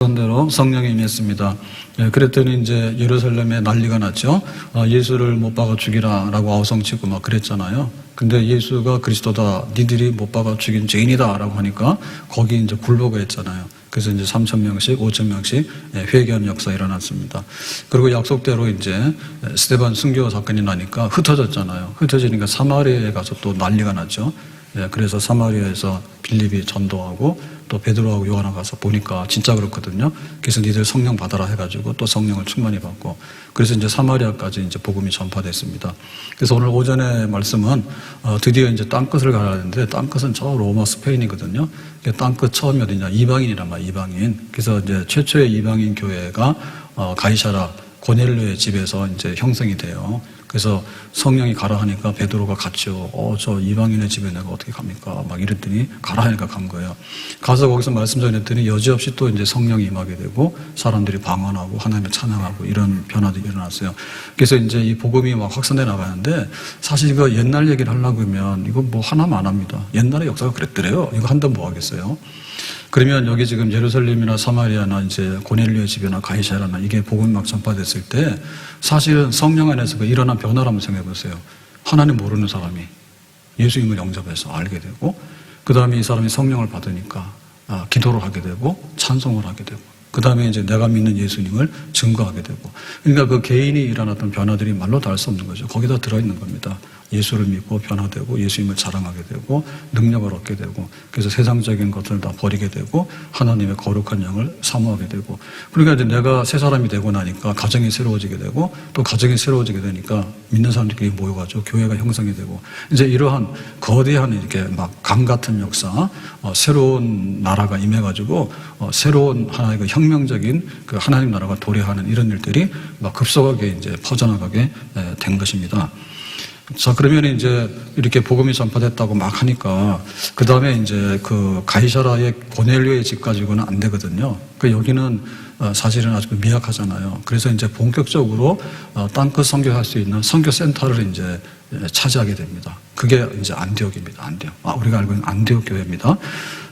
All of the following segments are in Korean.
대로 성령이 임했습니다. 그랬더니 이제 예루살렘에 난리가 났죠. 예수를 못 박아 죽이라라고 아우성치고 막 그랬잖아요. 근데 예수가 그리스도다, 니들이 못 박아 죽인 죄인이다라고 하니까 거기 이제 굴복을 했잖아요. 그래서 이제 3,000명씩, 5,000명씩 회개하는 역사가 일어났습니다. 그리고 약속대로 이제 스데반 순교 사건이 나니까 흩어졌잖아요. 흩어지니까 사마리아에 가서 또 난리가 났죠. 그래서 사마리아에서 빌립이 전도하고 또 베드로하고 요한나 가서 보니까 진짜 그렇거든요. 그래서 니들 성령 받아라 해가지고 또 성령을 충만히 받고, 그래서 이제 사마리아까지 이제 복음이 전파됐습니다. 그래서 오늘 오전에 말씀은 드디어 이제 땅끝을 가야 하는데, 땅끝은 저 로마 스페인이거든요. 땅끝 처음이 어디냐? 이방인이란 말이야, 이방인. 그래서 이제 최초의 이방인 교회가 가이사라 고넬료의 집에서 이제 형성이 돼요. 그래서 성령이 가라 하니까 베드로가 갔죠. 저 이방인의 집에 내가 어떻게 갑니까? 막 이랬더니 가라 하니까 간 거예요. 가서 거기서 말씀 전했더니 여지없이 또 이제 성령이 임하게 되고 사람들이 방언하고 하나님을 찬양하고 이런 변화들이 일어났어요. 그래서 이제 이 복음이 막 확산돼 나가는데, 사실 이거 옛날 얘기를 하려고 하면 이거 뭐 하나만 안 합니다. 옛날의 역사가 그랬더래요. 이거 한다면 뭐 하겠어요? 그러면 여기 지금 예루살렘이나 사마리아나 이제 고넬료의 집이나 가이사라나 이게 복음이 막 전파됐을 때 사실은 성령 안에서 그 일어난 변화를 한번 생각해 보세요. 하나님 모르는 사람이 예수님을 영접해서 알게 되고, 그 다음에 이 사람이 성령을 받으니까 기도를 하게 되고 찬송을 하게 되고, 그 다음에 이제 내가 믿는 예수님을 증거하게 되고, 그러니까 그 개인이 일어났던 변화들이 말로 다 할 수 없는 거죠. 거기다 들어있는 겁니다. 예수를 믿고 변화되고 예수님을 자랑하게 되고 능력을 얻게 되고, 그래서 세상적인 것들을 다 버리게 되고 하나님의 거룩한 영을 사모하게 되고, 그러니까 이제 내가 새 사람이 되고 나니까 가정이 새로워지게 되고, 또 가정이 새로워지게 되니까 믿는 사람들끼리 모여가지고 교회가 형성이 되고, 이제 이러한 거대한 이렇게 막 강 같은 역사, 새로운 나라가 임해가지고 새로운 하나의 그 혁명적인 그 하나님 나라가 도래하는 이런 일들이 막 급속하게 이제 퍼져나가게 된 것입니다. 자, 그러면 이제 이렇게 복음이 전파됐다고 막 하니까, 그 다음에 이제 그 가이사라의 고넬료의 집 가지고는 안 되거든요. 그 여기는 사실은 아주 미약하잖아요. 그래서 이제 본격적으로 땅끝 선교할 수 있는 선교센터를 이제 차지하게 됩니다. 그게 이제 안디옥입니다. 안디옥. 우리가 알고 있는 안디옥 교회입니다.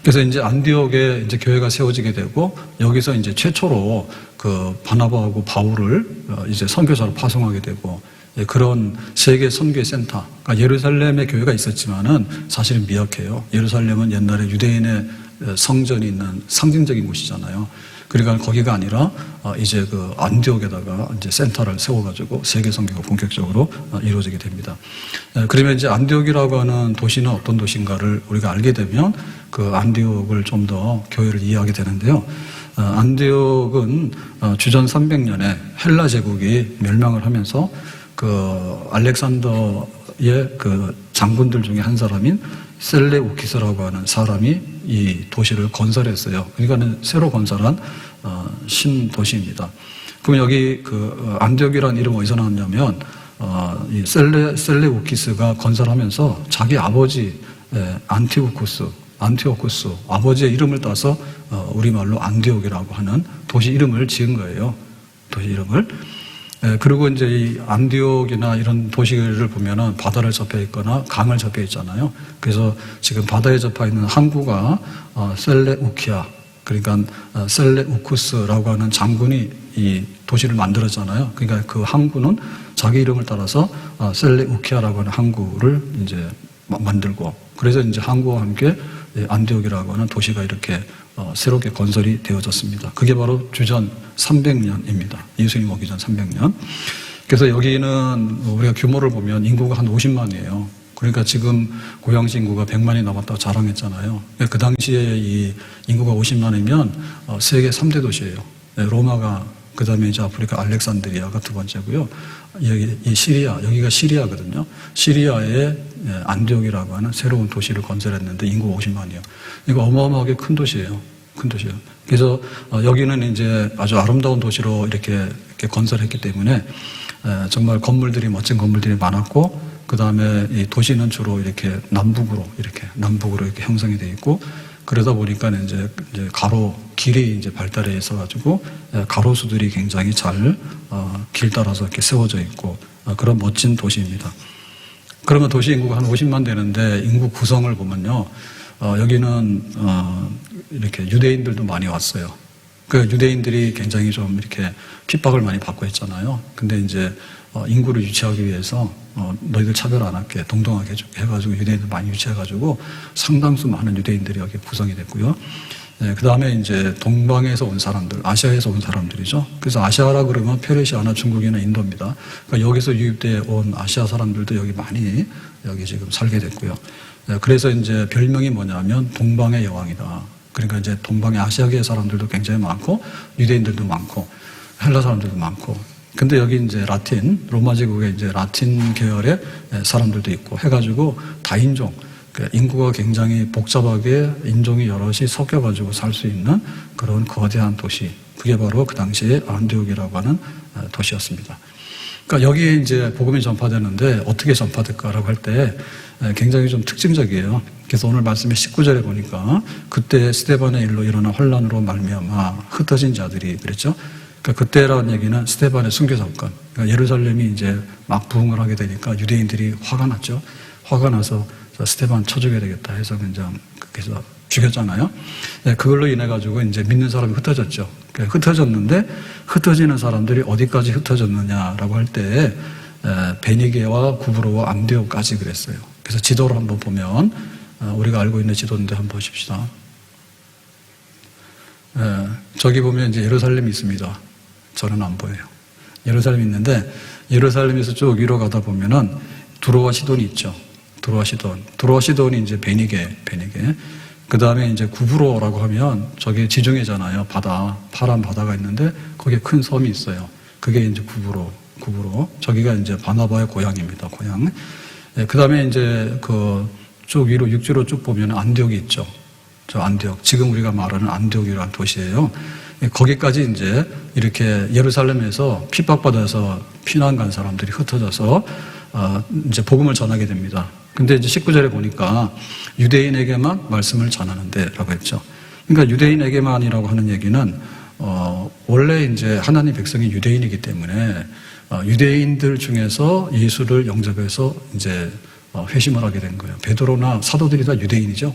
그래서 이제 안디옥에 이제 교회가 세워지게 되고, 여기서 이제 최초로 그 바나바하고 바울을 이제 선교사로 파송하게 되고, 그런 세계 선교의 센터, 그러니까 예루살렘에 교회가 있었지만은 사실은 미약해요. 예루살렘은 옛날에 유대인의 성전이 있는 상징적인 곳이잖아요. 그러니까 거기가 아니라 이제 그 안디옥에다가 이제 센터를 세워가지고 세계 선교가 본격적으로 이루어지게 됩니다. 그러면 이제 안디옥이라고 하는 도시는 어떤 도시인가를 우리가 알게 되면 그 안디옥을 좀 더 교회를 이해하게 되는데요. 안디옥은 주전 300년에 헬라 제국이 멸망을 하면서 그 알렉산더의 그 장군들 중에 한 사람인 셀레우키스라고 하는 사람이 이 도시를 건설했어요. 그러니까는 새로 건설한 신도시입니다. 그럼 여기 그 안디옥이라는 이름은 어디서 나왔냐면 이 셀레우키스가 건설하면서 자기 아버지 안티오쿠스 아버지의 이름을 따서 우리말로 안디옥이라고 하는 도시 이름을 지은 거예요. 도시 이름을. 그리고 이제 이 안디옥이나 이런 도시를 보면은 바다를 접해 있거나 강을 접해 있잖아요. 그래서 지금 바다에 접해 있는 항구가 셀레우키아, 그러니까 셀레우쿠스라고 하는 장군이 이 도시를 만들었잖아요. 그러니까 그 항구는 자기 이름을 따라서 셀레우키아라고 하는 항구를 이제 만들고, 그래서 이제 항구와 함께 안디옥이라고 하는 도시가 이렇게 새롭게 건설이 되어졌습니다. 그게 바로 주전 300년입니다. 예수님 오기 전 300년. 그래서 여기는 우리가 규모를 보면 인구가 한 50만이에요. 그러니까 지금 고양시 인구가 100만이 넘었다고 자랑했잖아요. 그 당시에 이 인구가 50만이면 세계 3대 도시예요. 로마가, 그 다음에 이제 아프리카 알렉산드리아가 두 번째고요. 여기 이 시리아, 여기가 시리아거든요. 시리아의 안디옥이라고 하는 새로운 도시를 건설했는데 인구가 50만이에요. 이거 어마어마하게 큰 도시예요. 큰 도시예요. 그래서 여기는 이제 아주 아름다운 도시로 이렇게 건설했기 때문에 정말 건물들이, 멋진 건물들이 많았고, 그 다음에 이 도시는 주로 이렇게 남북으로 이렇게 형성이 되어 있고, 그러다 보니까 이제 길이 이제 발달해 있어가지고 가로수들이 굉장히 잘 길 따라서 이렇게 세워져 있고, 그런 멋진 도시입니다. 그러면 도시 인구가 한 50만 되는데 인구 구성을 보면요, 여기는 이렇게 유대인들도 많이 왔어요. 그 유대인들이 굉장히 좀 이렇게 핍박을 많이 받고 했잖아요. 근데 이제 인구를 유치하기 위해서 너희들 차별 안 할게, 동등하게 해가지고 유대인들 많이 유치해가지고 상당수 많은 유대인들이 여기 구성이 됐고요. 네, 그 다음에 이제 동방에서 온 사람들, 아시아에서 온 사람들이죠. 그래서 아시아라 그러면 페르시아나 중국이나 인도입니다. 그러니까 여기서 유입돼 온 아시아 사람들도 여기 많이 여기 지금 살게 됐고요. 네, 그래서 이제 별명이 뭐냐면 동방의 여왕이다. 그러니까 이제 동방의 아시아계 사람들도 굉장히 많고 유대인들도 많고 헬라 사람들도 많고. 근데 여기 이제 라틴, 로마 제국의 이제 라틴 계열의 사람들도 있고 해가지고 다인종, 인구가 굉장히 복잡하게 인종이 여럿이 섞여가지고 살 수 있는 그런 거대한 도시. 그게 바로 그 당시에 안디옥이라고 하는 도시였습니다. 그러니까 여기에 이제 복음이 전파되는데 어떻게 전파될까라고 할 때 굉장히 좀 특징적이에요. 그래서 오늘 말씀의 19절에 보니까 그때 스데반의 일로 일어난 혼란으로 말미암아 흩어진 자들이 그랬죠. 그러니까 그때라는 얘기는 스데반의 순교 사건. 그러니까 예루살렘이 이제 막 부흥을 하게 되니까 유대인들이 화가 났죠. 화가 나서 스데반 쳐 죽여야 되겠다 해서 그냥 그래서 죽였잖아요. 네, 그걸로 인해 가지고 이제 믿는 사람이 흩어졌죠. 흩어졌는데 흩어지는 사람들이 어디까지 흩어졌느냐라고 할 때 베니게와 구브로와 안디옥까지 그랬어요. 그래서 지도를 한번 보면 우리가 알고 있는 지도인데 한번 보십시다. 저기 보면 이제 예루살렘이 있습니다. 저는 안 보여요. 예루살렘이 있는데 예루살렘에서 쭉 위로 가다 보면은 두로와 시돈이 있죠. 두로와 시돈이 이제 베니게. 그 다음에 이제 구브로라고 하면 저게 지중해잖아요. 바다, 파란 바다가 있는데 거기에 큰 섬이 있어요. 그게 이제 구브로. 저기가 이제 바나바의 고향입니다. 고향. 그 다음에 이제 그 쭉 위로 육지로 쭉 보면 안디옥이 있죠. 저 안디옥. 지금 우리가 말하는 안디옥이라는 도시예요. 거기까지 이제 이렇게 예루살렘에서 핍박받아서 피난 간 사람들이 흩어져서 이제 복음을 전하게 됩니다. 근데 이제 19절에 보니까 유대인에게만 말씀을 전하는데 라고 했죠. 그러니까 유대인에게만이라고 하는 얘기는 원래 이제 하나님 백성이 유대인이기 때문에 유대인들 중에서 예수를 영접해서 이제 회심을 하게 된 거예요. 베드로나 사도들이 다 유대인이죠.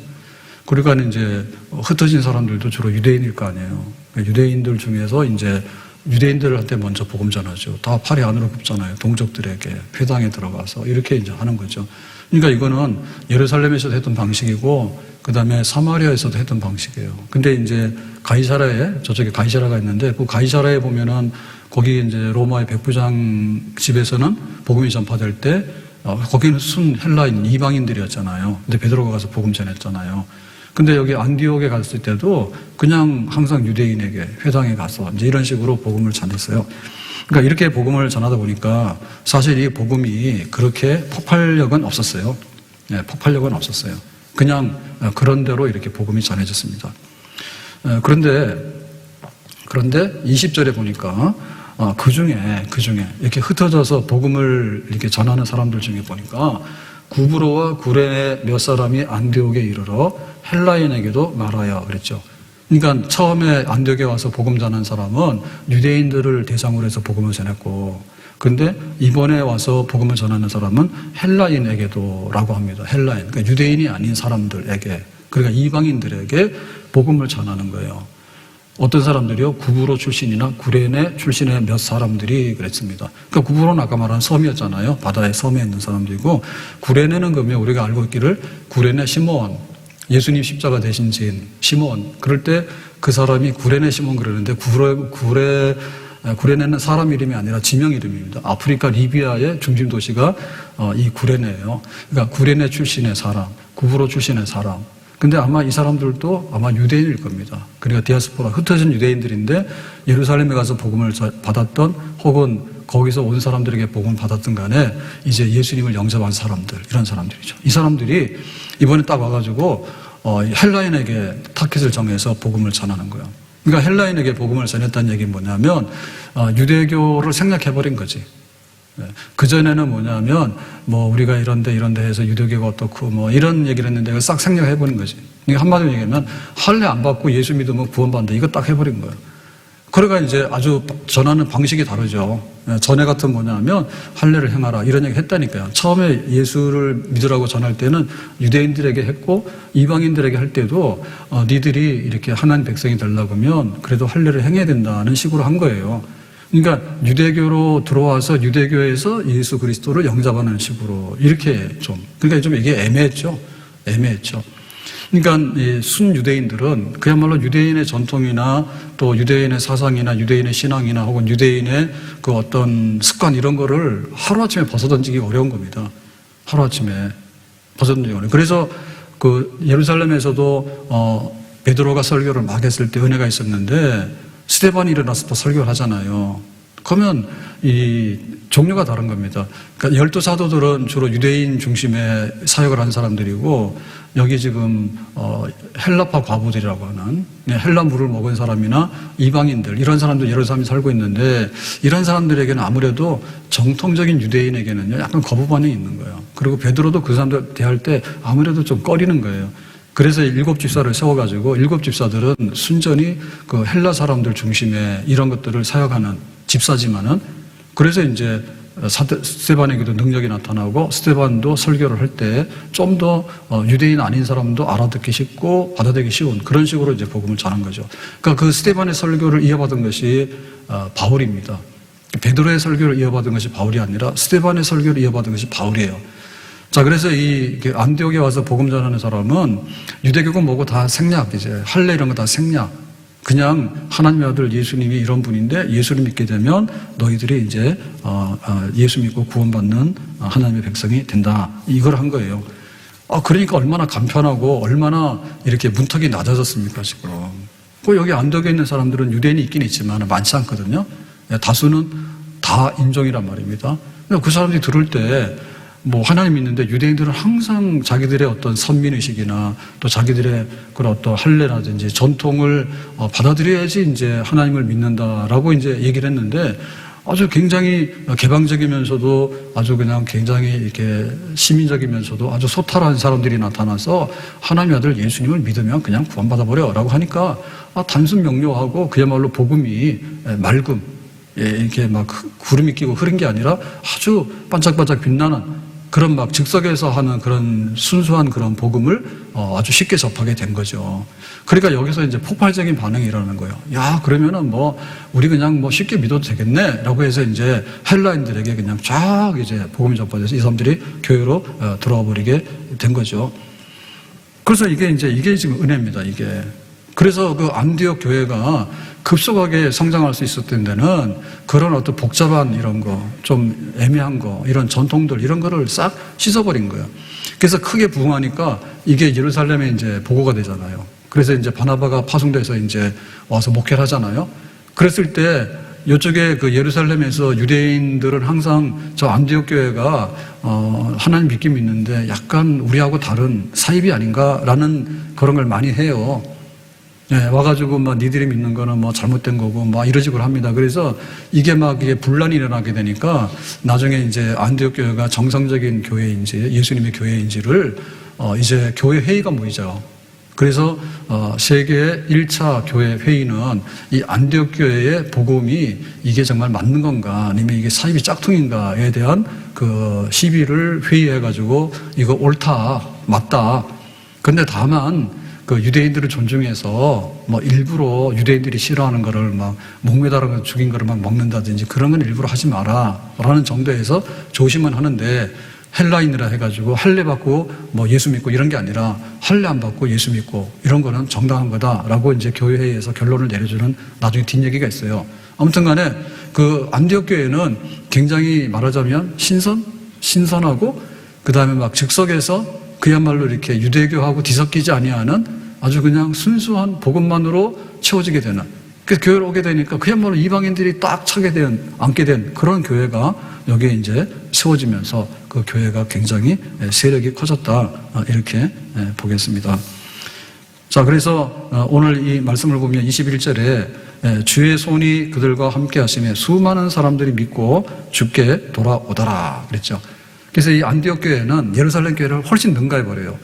그러니까 이제 흩어진 사람들도 주로 유대인일 거 아니에요. 유대인들 중에서 이제 유대인들한테 먼저 복음 전하죠. 다 팔이 안으로 굽잖아요. 동족들에게 회당에 들어가서 이렇게 이제 하는 거죠. 그러니까 이거는 예루살렘에서도 했던 방식이고 그 다음에 사마리아에서도 했던 방식이에요. 근데 이제 가이사라에 저쪽에 가이사라가 있는데 그 가이사라에 보면은 거기 이제 로마의 백부장 집에서는 복음이 전파될 때 거기는 순 헬라인 이방인들이었잖아요. 근데 베드로가 가서 복음 전했잖아요. 근데 여기 안디옥에 갔을 때도 그냥 항상 유대인에게 회당에 가서 이제 이런 식으로 복음을 전했어요. 그러니까 이렇게 복음을 전하다 보니까 사실 이 복음이 그렇게 폭발력은 없었어요. 네, 폭발력은 없었어요. 그냥 그런 대로 이렇게 복음이 전해졌습니다. 그런데 20절에 보니까 그 중에 이렇게 흩어져서 복음을 이렇게 전하는 사람들 중에 보니까 구브로와 구레네 몇 사람이 안디옥에 이르러 헬라인에게도 말하여 그랬죠. 그러니까 처음에 안디옥에 와서 복음 전한 사람은 유대인들을 대상으로 해서 복음을 전했고, 그런데 이번에 와서 복음을 전하는 사람은 헬라인에게도 라고 합니다. 헬라인, 그러니까 유대인이 아닌 사람들에게, 그러니까 이방인들에게 복음을 전하는 거예요. 어떤 사람들이요? 구브로 출신이나 구레네 출신의 몇 사람들이 그랬습니다. 그러니까 구브로는 아까 말한 섬이었잖아요. 바다에 섬에 있는 사람들이고, 구레네는 그러면 우리가 알고 있기를 구레네 시몬, 예수님 십자가 대신 지은 시몬, 그럴 때 그 사람이 구레네 시몬 그러는데 구레네는 사람 이름이 아니라 지명 이름입니다. 아프리카 리비아의 중심 도시가 이 구레네예요. 그러니까 구레네 출신의 사람, 구브로 출신의 사람. 근데 아마 이 사람들도 아마 유대인일 겁니다. 그러니까 디아스포라, 흩어진 유대인들인데 예루살렘에 가서 복음을 받았던 혹은 거기서 온 사람들에게 복음을 받았던 간에 이제 예수님을 영접한 사람들, 이런 사람들이죠. 이 사람들이 이번에 딱 와가지고 헬라인에게 타깃을 정해서 복음을 전하는 거예요. 그러니까 헬라인에게 복음을 전했다는 얘기는 뭐냐면 유대교를 생략해버린 거지. 그전에는 뭐냐면 우리가 이런데 해서 유대교가 어떻고 이런 얘기를 했는데 싹 생략해버린 거지. 그러니까 한마디로 얘기하면 할례 안 받고 예수 믿으면 구원받는다. 이거 딱 해버린 거예요. 그러니까 이제 아주 전하는 방식이 다르죠. 전에 같은 뭐냐면 할례를 행하라 이런 얘기 했다니까요. 처음에 예수를 믿으라고 전할 때는 유대인들에게 했고 이방인들에게 할 때도 니들이 이렇게 하나님 백성이 되려고 하면 그래도 할례를 행해야 된다는 식으로 한 거예요. 그러니까 유대교로 들어와서 유대교에서 예수 그리스도를 영접하는 식으로 이렇게 그러니까 좀 이게 애매했죠. 그러니까 이 순유대인들은 그야말로 유대인의 전통이나 또 유대인의 사상이나 유대인의 신앙이나 혹은 유대인의 그 어떤 습관 이런 거를 하루아침에 벗어던지기 어려운 겁니다. 하루아침에 벗어던지기 어려워요. 그래서 그 예루살렘에서도 베드로가 설교를 막 했을 때 은혜가 있었는데 스데반이 일어나서 또 설교를 하잖아요. 그러면 이 종류가 다른 겁니다. 그러니까 12사도들은 주로 유대인 중심의 사역을 한 사람들이고 여기 지금 헬라파 과부들이라고 하는 헬라 물을 먹은 사람이나 이방인들 이런 사람들 예루살렘에 살고 있는데 이런 사람들에게는 아무래도 정통적인 유대인에게는요 약간 거부 반응이 있는 거예요. 그리고 베드로도 그 사람들 대할 때 아무래도 좀 꺼리는 거예요. 그래서 7집사를 세워가지고 7집사들은 순전히 그 헬라 사람들 중심의 이런 것들을 사역하는 집사지만은 그래서 이제 스데반에게도 능력이 나타나고 스데반도 설교를 할 때 좀 더 유대인 아닌 사람도 알아듣기 쉽고 받아들이기 쉬운 그런 식으로 이제 복음을 전한 거죠. 그러니까 그 스데반의 설교를 이어받은 것이 바울입니다. 베드로의 설교를 이어받은 것이 바울이 아니라 스데반의 설교를 이어받은 것이 바울이에요. 자, 그래서 이 안디옥에 와서 복음 전하는 사람은 유대교가 뭐고 다 생략, 이제 할례 이런 거 다 생략. 그냥 하나님의 아들 예수님이 이런 분인데 예수를 믿게 되면 너희들이 이제 예수 믿고 구원받는 하나님의 백성이 된다. 이걸 한 거예요. 그러니까 얼마나 간편하고 얼마나 이렇게 문턱이 낮아졌습니까 지금. 여기 안디옥에 있는 사람들은 유대인이 있긴 있지만 많지 않거든요. 다수는 다 인종이란 말입니다. 그 사람들이 들을 때 뭐 하나님 믿는데 유대인들은 항상 자기들의 어떤 선민의식이나 또 자기들의 그런 어떤 할례라든지 전통을 받아들여야지 이제 하나님을 믿는다라고 이제 얘기를 했는데 아주 굉장히 개방적이면서도 아주 그냥 굉장히 이렇게 시민적이면서도 아주 소탈한 사람들이 나타나서 하나님의 아들 예수님을 믿으면 그냥 구원받아버려라고 하니까 단순 명료하고 그야말로 복음이 맑음 이렇게 막 구름이 끼고 흐른 게 아니라 아주 반짝반짝 빛나는 그런 막 즉석에서 하는 그런 순수한 그런 복음을 아주 쉽게 접하게 된 거죠. 그러니까 여기서 이제 폭발적인 반응이 일어나는 거예요. 야, 그러면은 뭐 우리 그냥 뭐 쉽게 믿어도 되겠네 라고 해서 이제 헬라인들에게 그냥 쫙 이제 복음이 접어져서 이 사람들이 교회로 들어와 버리게 된 거죠. 그래서 이게 지금 은혜입니다, 이게. 그래서 그 안디옥 교회가 급속하게 성장할 수 있었던 데는 그런 어떤 복잡한 이런 거, 좀 애매한 거, 이런 전통들, 이런 거를 싹 씻어버린 거예요. 그래서 크게 부흥하니까 이게 예루살렘에 이제 보고가 되잖아요. 그래서 이제 바나바가 파송돼서 이제 와서 목회를 하잖아요. 그랬을 때 이쪽에 그 예루살렘에서 유대인들은 항상 저 안디옥 교회가 하나님 믿긴 믿는데 약간 우리하고 다른 사입이 아닌가라는 그런 걸 많이 해요. 네, 와가지고 막 니들이 믿는 거는 뭐 잘못된 거고 막 이런 식으로 합니다. 그래서 이게 분란이 일어나게 되니까 나중에 이제 안디옥 교회가 정상적인 교회인지 예수님의 교회인지를 이제 교회 회의가 모이죠. 그래서 세계 1차 교회 회의는 이 안디옥 교회의 복음이 이게 정말 맞는 건가 아니면 이게 사입이 짝퉁인가에 대한 그 시비를 회의해가지고 이거 옳다 맞다. 근데 다만 그 유대인들을 존중해서 뭐 일부러 유대인들이 싫어하는 거를 막 목매달아 죽인 거를 막 먹는다든지 그런 건 일부러 하지 마라 라는 정도에서 조심은 하는데 헬라인이라 해가지고 할례 받고 뭐 예수 믿고 이런 게 아니라 할례 안 받고 예수 믿고 이런 거는 정당한 거다라고 이제 교회회의에서 결론을 내려주는 나중에 뒷얘기가 있어요. 아무튼 간에 그 안디옥 교회는 굉장히 말하자면 신선하고 그 다음에 막 즉석에서 그야말로 이렇게 유대교하고 뒤섞이지 아니하는 아주 그냥 순수한 복음만으로 채워지게 되는 그래서 교회로 오게 되니까 그야말로 이방인들이 딱 앉게 된 그런 교회가 여기에 이제 세워지면서 그 교회가 굉장히 세력이 커졌다 이렇게 보겠습니다. 자, 그래서 오늘 이 말씀을 보면 21절에 주의 손이 그들과 함께 하심에 수많은 사람들이 믿고 주께 돌아오더라 그랬죠. 그래서 이 안디옥 교회는 예루살렘 교회를 훨씬 능가해버려요.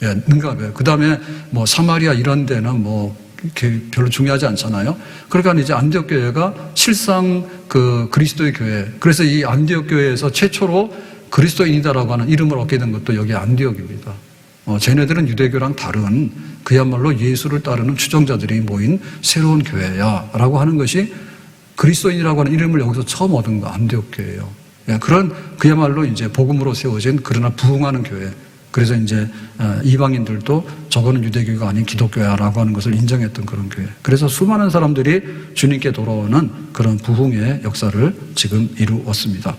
능가해요. 그 다음에 뭐 사마리아 이런 데는 뭐 별로 중요하지 않잖아요. 그러니까 이제 안디옥 교회가 실상 그 그리스도의 교회. 그래서 이 안디옥 교회에서 최초로 그리스도인이다라고 하는 이름을 얻게 된 것도 여기 안디옥입니다. 쟤네들은 유대교랑 다른 그야말로 예수를 따르는 추종자들이 모인 새로운 교회야라고 하는 것이 그리스도인이라고 하는 이름을 여기서 처음 얻은 거 안디옥 교회예요. 그런 그야말로 이제 복음으로 세워진 그러나 부흥하는 교회. 그래서 이제 이방인들도 저거는 유대교가 아닌 기독교야라고 하는 것을 인정했던 그런 교회. 그래서 수많은 사람들이 주님께 돌아오는 그런 부흥의 역사를 지금 이루었습니다.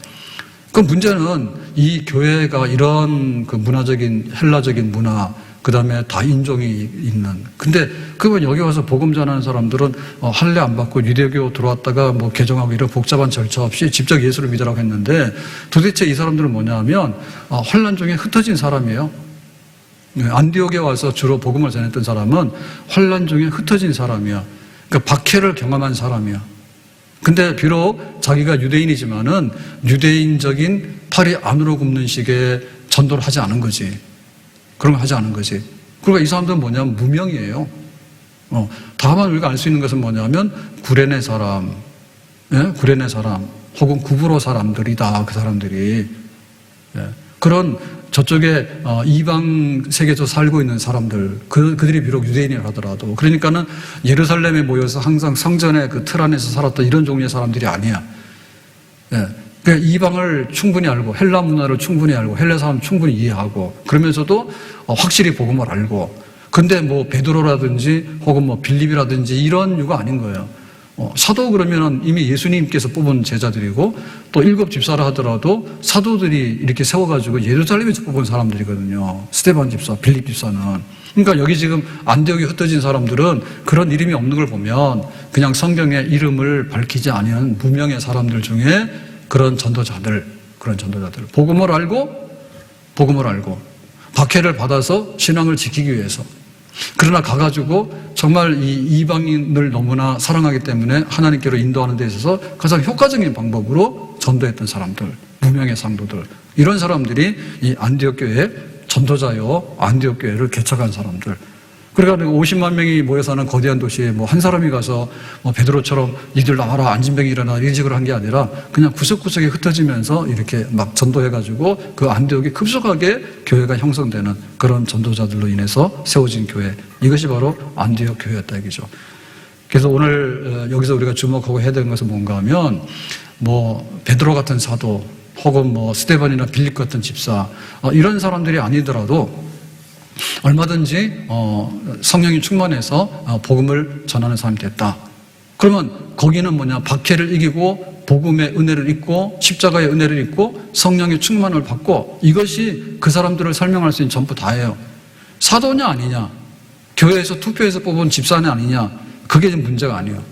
그 문제는 이 교회가 이런 그 문화적인 헬라적인 문화, 그 다음에 다인종이 있는. 근데 그건 여기 와서 복음 전하는 사람들은 할례 안 받고 유대교 들어왔다가 뭐 개종하고 이런 복잡한 절차 없이 직접 예수를 믿으라고 했는데 도대체 이 사람들은 뭐냐 하면 환란 중에 흩어진 사람이에요. 안디옥에 와서 주로 복음을 전했던 사람은 환란 중에 흩어진 사람이야. 그러니까 박해를 경험한 사람이야. 근데 비록 자기가 유대인이지만은 유대인적인 팔이 안으로 굽는 식의 전도를 하지 않은 거지. 그런 거 하지 않은 거지. 그러니까 이 사람들은 뭐냐면 무명이에요. 다만 우리가 알 수 있는 것은 뭐냐면 구레네 사람, 예? 구레네 사람, 혹은 구브로 사람들이다. 그 사람들이. 예. 그런 저쪽에 이방 세계에서 살고 있는 사람들, 그들이 비록 유대인이라 하더라도, 그러니까는 예루살렘에 모여서 항상 성전의 그 틀 안에서 살았던 이런 종류의 사람들이 아니야. 예. 그러니까 이방을 충분히 알고, 헬라 문화를 충분히 알고, 헬라 사람 충분히 이해하고, 그러면서도 확실히 복음을 알고, 근데 뭐 베드로라든지 혹은 뭐 빌립이라든지 이런 유가 아닌 거예요. 사도 그러면은 이미 예수님께서 뽑은 제자들이고 또 7 집사라 하더라도 사도들이 이렇게 세워가지고 예루살렘에서 뽑은 사람들이거든요. 스데반 집사, 빌립 집사는. 그러니까 여기 지금 안디옥에 흩어진 사람들은 그런 이름이 없는 걸 보면 그냥 성경의 이름을 밝히지 않은 무명의 사람들 중에 그런 전도자들, 복음을 알고 박해를 받아서 신앙을 지키기 위해서. 그러나 가가지고 정말 이 이방인을 너무나 사랑하기 때문에 하나님께로 인도하는 데 있어서 가장 효과적인 방법으로 전도했던 사람들, 무명의 상도들, 이런 사람들이 이 안디옥 교회의 전도자요, 안디옥 교회를 개척한 사람들. 그러니까 50만 명이 모여 사는 거대한 도시에 뭐 한 사람이 가서 뭐 베드로처럼 이들 나와라, 안진병이 일어나, 이런 식으로 한 게 아니라 그냥 구석구석에 흩어지면서 이렇게 막 전도해가지고 그 안디옥이 급속하게 교회가 형성되는 그런 전도자들로 인해서 세워진 교회. 이것이 바로 안디옥 교회였다 얘기죠. 그래서 오늘 여기서 우리가 주목하고 해야 되는 것은 뭔가 하면 뭐 베드로 같은 사도 혹은 뭐 스데반이나 빌립 같은 집사 이런 사람들이 아니더라도 얼마든지 성령이 충만해서 복음을 전하는 사람이 됐다. 그러면 거기는 뭐냐? 박해를 이기고 복음의 은혜를 입고 십자가의 은혜를 입고 성령의 충만을 받고 이것이 그 사람들을 설명할 수 있는 전부 다예요. 사도냐 아니냐? 교회에서 투표해서 뽑은 집사냐 아니냐? 그게 문제가 아니에요.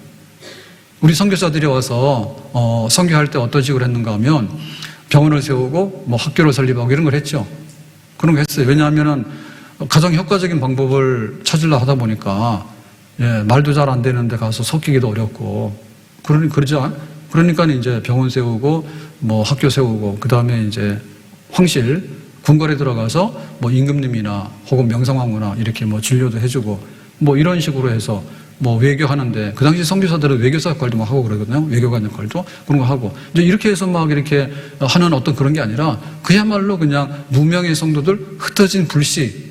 우리 선교사들이 와서 선교할 때 어떤 식으로 했는가 하면 병원을 세우고 뭐 학교를 설립하고 이런 걸 했죠. 그런 거 했어요. 왜냐하면은 가장 효과적인 방법을 찾으려 하다 보니까 말도 잘 안 되는데 가서 섞이기도 어렵고 그러니까 이제 병원 세우고 뭐 학교 세우고 그 다음에 이제 황실 궁궐에 들어가서 뭐 임금님이나 혹은 명성황후나 이렇게 뭐 진료도 해주고 뭐 이런 식으로 해서 뭐 외교하는데 그 당시 선교사들은 외교사 역할도 막 하고 그러거든요. 외교관 역할도 그런 거 하고 이제 이렇게 해서 막 이렇게 하는 어떤 그런 게 아니라 그야말로 그냥 무명의 성도들 흩어진 불씨.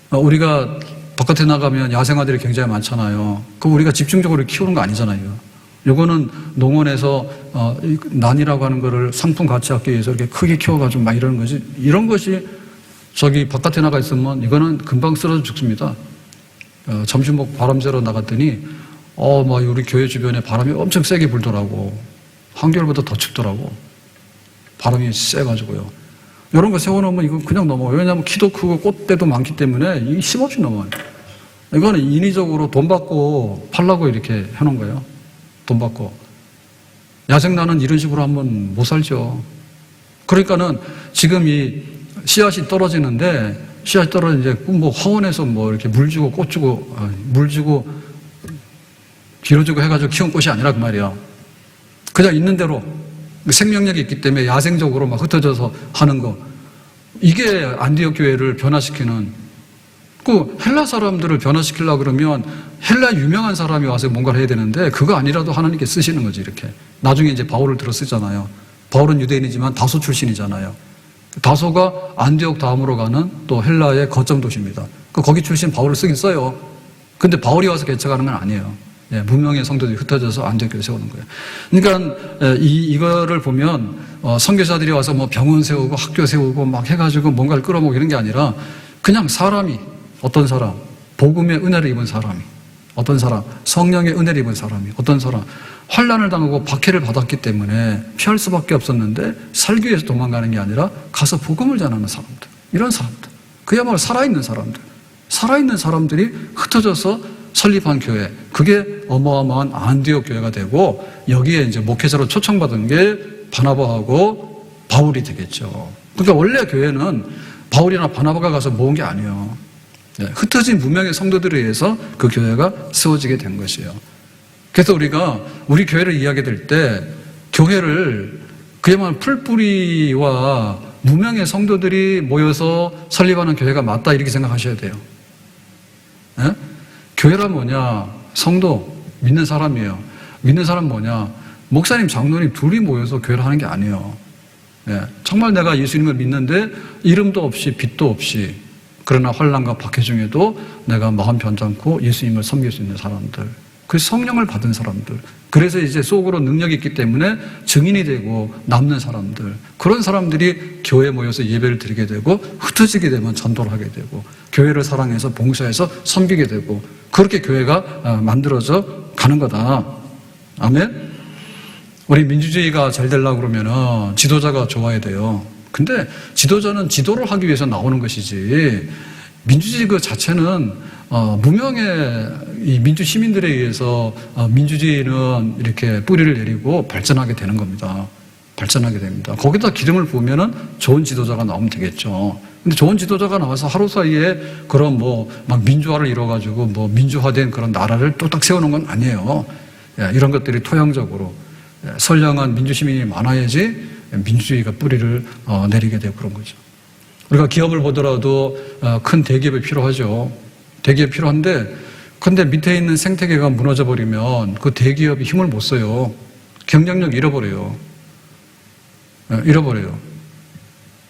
우리가 바깥에 나가면 야생아들이 굉장히 많잖아요. 그거 우리가 집중적으로 키우는 거 아니잖아요. 요거는 농원에서 난이라고 하는 거를 상품 가치 얻기 위해서 이렇게 크게 키워가지고 막 이러는 거지. 이런 것이 저기 바깥에 나가 있으면 이거는 금방 쓰러져 죽습니다. 점심 먹고 바람 쐬러 나갔더니 막 우리 교회 주변에 바람이 엄청 세게 불더라고. 한겨울보다 더 춥더라고. 바람이 세가지고요. 이런 거 세워놓으면 이거 그냥 넘어요. 왜냐하면 키도 크고 꽃대도 많기 때문에 이 힘없이 넘어요. 이거는 인위적으로 돈 받고 팔라고 이렇게 해놓은 거예요. 돈 받고. 야생나는 이런 식으로 하면 못 살죠. 그러니까는 지금 이 씨앗이 떨어지는데 씨앗이 떨어지는데 뭐 화원에서 뭐 이렇게 물 주고 꽃 주고 물 주고 비료 주고 해가지고 키운 꽃이 아니라 그 말이야. 그냥 있는 대로 생명력이 있기 때문에 야생적으로 막 흩어져서 하는 거. 이게 안디옥 교회를 변화시키는 그 헬라 사람들을 변화시키려고 그러면 헬라 유명한 사람이 와서 뭔가를 해야 되는데 그거 아니라도 하나님께 쓰시는 거지, 이렇게. 나중에 이제 바울을 들어 쓰잖아요. 바울은 유대인이지만 다소 출신이잖아요. 다소가 안디옥 다음으로 가는 또 헬라의 거점 도시입니다. 거기 출신 바울을 쓰긴 써요. 근데 바울이 와서 개척하는 건 아니에요. 예, 무명의 성도들이 흩어져서 안디옥교를 세우는 거예요. 그러니까 이거를 보면 선교사들이 와서 뭐 병원 세우고 학교 세우고 막 해가지고 뭔가를 끌어모으고 이런 게 아니라 그냥 사람이, 어떤 사람, 복음의 은혜를 입은 사람이, 어떤 사람, 성령의 은혜를 입은 사람이, 어떤 사람, 환난을 당하고 박해를 받았기 때문에 피할 수밖에 없었는데 살기 위해서 도망가는 게 아니라 가서 복음을 전하는 사람들, 이런 사람들, 그야말로 살아있는 사람들, 살아있는 사람들이 흩어져서 설립한 교회, 그게 어마어마한 안디옥 교회가 되고 여기에 이제 목회자로 초청받은 게 바나바하고 바울이 되겠죠. 그러니까 원래 교회는 바울이나 바나바가 가서 모은 게 아니에요. 흩어진 무명의 성도들에 의해서 그 교회가 세워지게 된 것이에요. 그래서 우리가 우리 교회를 이야기할 때 교회를 그야말로 풀뿌리와 무명의 성도들이 모여서 설립하는 교회가 맞다, 이렇게 생각하셔야 돼요. 예? 교회란 뭐냐? 성도, 믿는 사람이에요. 믿는 사람 뭐냐? 목사님, 장로님 둘이 모여서 교회를 하는 게 아니에요. 예. 정말 내가 예수님을 믿는데 이름도 없이 빛도 없이, 그러나 환난과 박해 중에도 내가 마음 변찮고 예수님을 섬길 수 있는 사람들, 그 성령을 받은 사람들, 그래서 이제 속으로 능력이 있기 때문에 증인이 되고 남는 사람들, 그런 사람들이 교회에 모여서 예배를 드리게 되고 흩어지게 되면 전도를 하게 되고 교회를 사랑해서 봉사해서 섬기게 되고, 그렇게 교회가 만들어져 가는 거다. 아멘. 우리 민주주의가 잘 되려고 그러면 지도자가 좋아야 돼요. 근데 지도자는 지도를 하기 위해서 나오는 것이지, 민주주의 그 자체는 무명의 이 민주 시민들에 의해서 민주주의는 이렇게 뿌리를 내리고 발전하게 되는 겁니다. 발전하게 됩니다. 거기다 기름을 부으면은 좋은 지도자가 나오면 되겠죠. 근데 좋은 지도자가 나와서 하루 사이에 그런 막 민주화를 이뤄가지고 민주화된 그런 나라를 뚝딱 세우는 건 아니에요. 예, 이런 것들이 토양적으로 선량한 민주 시민이 많아야지 민주주의가 뿌리를 내리게 되고 그런 거죠. 우리가 기업을 보더라도 큰 대기업이 필요하죠. 대기업이 필요한데, 근데 밑에 있는 생태계가 무너져 버리면 그 대기업이 힘을 못 써요. 경쟁력 잃어버려요. 잃어버려요.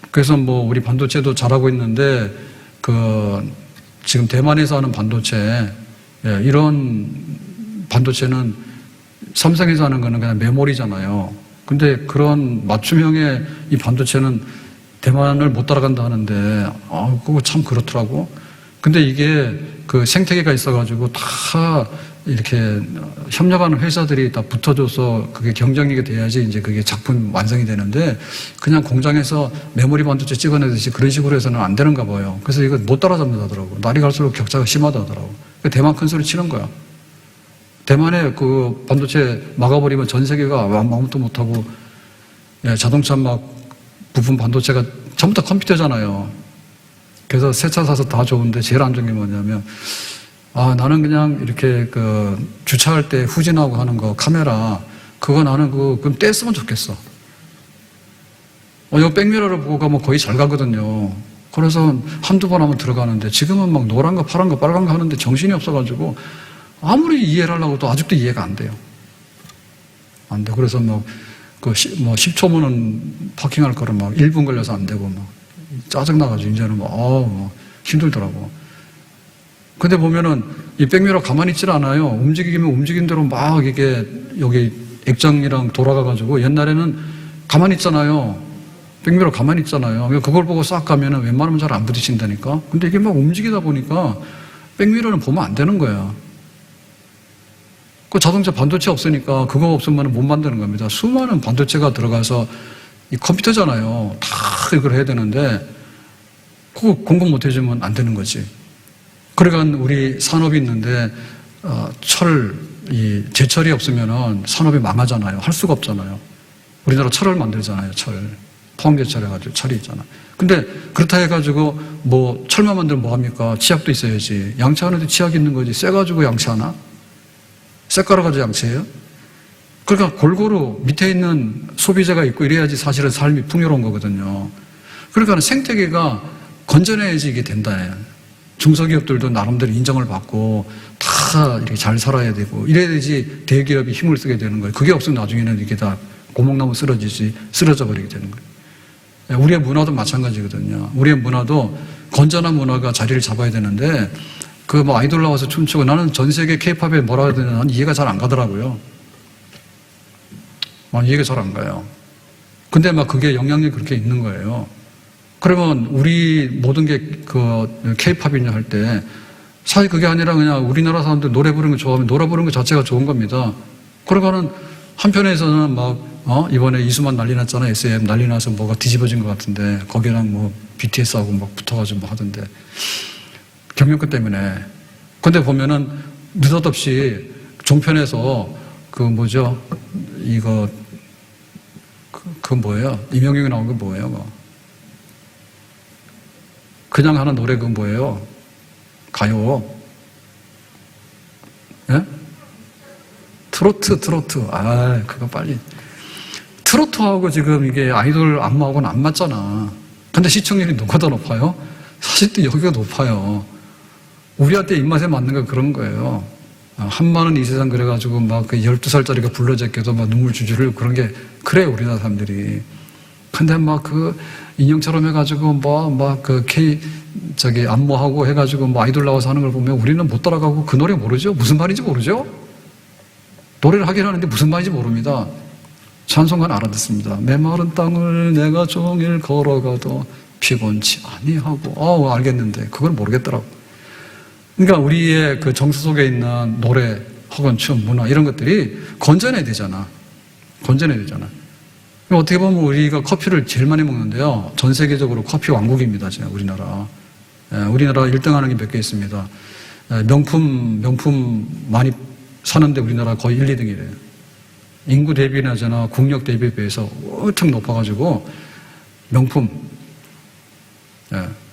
그래서 우리 반도체도 잘하고 있는데, 지금 대만에서 하는 반도체, 이런 반도체는 삼성에서 하는 거는 그냥 메모리잖아요. 근데 그런 맞춤형의 이 반도체는 대만을 못 따라간다 하는데, 그거 참 그렇더라고. 근데 이게 그 생태계가 있어가지고 다 이렇게 협력하는 회사들이 다 붙어줘서 그게 경쟁력이 돼야지 이제 그게 작품 완성이 되는데, 그냥 공장에서 메모리 반도체 찍어내듯이 그런 식으로 해서는 안 되는가 봐요. 그래서 이거 못 따라잡는다더라고. 날이 갈수록 격차가 심하다더라고. 대만 큰 소리 치는 거야. 대만에 그 반도체 막아버리면 전 세계가 아무것도 못하고, 자동차 부품 반도체가 전부 다 컴퓨터잖아요. 그래서 새 차 사서 다 좋은데 제일 안 좋은 게 뭐냐면, 나는 그냥 이렇게 주차할 때 후진하고 하는 거 카메라, 그거 나는 그럼 뗐으면 좋겠어. 이거 백미러를 보고 가면 거의 잘 가거든요. 그래서 한두 번 하면 들어가는데, 지금은 노란 거, 파란 거, 빨간 거 하는데 정신이 없어가지고 아무리 이해를 하려고 해도 아직도 이해가 안 돼요. 안 돼. 그래서 10초면은 파킹할 거를 1분 걸려서 안 되고 짜증나가지고 이제는 힘들더라고. 근데 보면은 이 백미러 가만히 있질 않아요. 움직이면 움직인 대로 이게 여기 액정이랑 돌아가가지고, 옛날에는 가만히 있잖아요. 백미러 가만히 있잖아요. 그걸 보고 싹 가면은 웬만하면 잘 안 부딪힌다니까. 근데 이게 움직이다 보니까 백미러는 보면 안 되는 거야. 그 자동차 반도체 없으니까 그거 없으면 못 만드는 겁니다. 수많은 반도체가 들어가서 이 컴퓨터잖아요. 다 이걸 해야 되는데 그거 공급 못 해주면 안 되는 거지. 그러니까 우리 산업이 있는데 제철이 없으면 산업이 망하잖아요. 할 수가 없잖아요. 우리나라 철을 만들잖아요. 포항제철 해가지고 철이 있잖아. 근데 그렇다 해가지고 철만 만들면 뭐합니까? 치약도 있어야지. 양치하는데 치약 있는 거지. 쎄가지고 양치하나? 쇳가루 가지고 양치해요? 그러니까 골고루 밑에 있는 소비재가 있고 이래야지 사실은 삶이 풍요로운 거거든요. 그러니까 생태계가 건전해야지 이게 된다. 중소기업들도 나름대로 인정을 받고 다 이렇게 잘 살아야 되고 이래야지 대기업이 힘을 쓰게 되는 거예요. 그게 없으면 나중에는 이게 다 고목나무 쓰러져 버리게 되는 거예요. 우리의 문화도 마찬가지거든요. 우리의 문화도 건전한 문화가 자리를 잡아야 되는데 그 뭐 아이돌 나와서 춤추고 나는 전 세계 케이팝에 뭐라 해야 되나 이해가 잘 안 가더라고요. 이해가 잘 안 가요. 근데 막 그게 영향력이 그렇게 있는 거예요. 그러면 우리 모든 게 그 케이팝이냐 할 때 사실 그게 아니라 그냥 우리나라 사람들 노래 부르는 거 좋아하면 노래 부르는 것 자체가 좋은 겁니다. 그러고는 한편에서는 막 이번에 이수만 난리 났잖아요. SM 난리 나서 뭐가 뒤집어진 것 같은데 거기랑 뭐 BTS하고 막 붙어가지고 뭐 하던데 경영권 때문에. 근데 보면은 느닷없이 종편에서 그 뭐죠 이거 그 뭐예요? 임영웅이 나온 거 뭐예요? 그거? 그냥 하는 노래 그 뭐예요? 가요. 예? 트로트. 그거 빨리. 트로트하고 지금 이게 아이돌 안무하고는 안 맞잖아. 근데 시청률이 누가 더 높아요? 사실 또 여기가 높아요. 우리한테 입맛에 맞는 건 그런 거예요. 한마는 이 세상 그래가지고 막 그 12살짜리가 불러제껴도 막 눈물 주주를 그런 게 그래 우리나라 사람들이. 근데 막 그 인형처럼 해가지고 막 그 안무하고 해가지고 뭐 아이돌 나와서 하는 걸 보면 우리는 못 따라가고 그 노래 모르죠? 무슨 말인지 모르죠? 노래를 하긴 하는데 무슨 말인지 모릅니다. 찬송가는 알아듣습니다. 메마른 땅을 내가 종일 걸어가도 피곤치 아니하고 알겠는데 그걸 모르겠더라고. 그러니까 우리의 그 정서 속에 있는 노래 혹은 춤, 문화 이런 것들이 건전해야 되잖아. 어떻게 보면 우리가 커피를 제일 많이 먹는데요. 전 세계적으로 커피 왕국입니다. 지금 우리나라. 우리나라 1등 하는 게 몇 개 있습니다. 명품 많이 사는데 우리나라 거의 1, 2등이래요. 인구 대비나 국력 대비에 비해서 엄청 높아가지고 명품,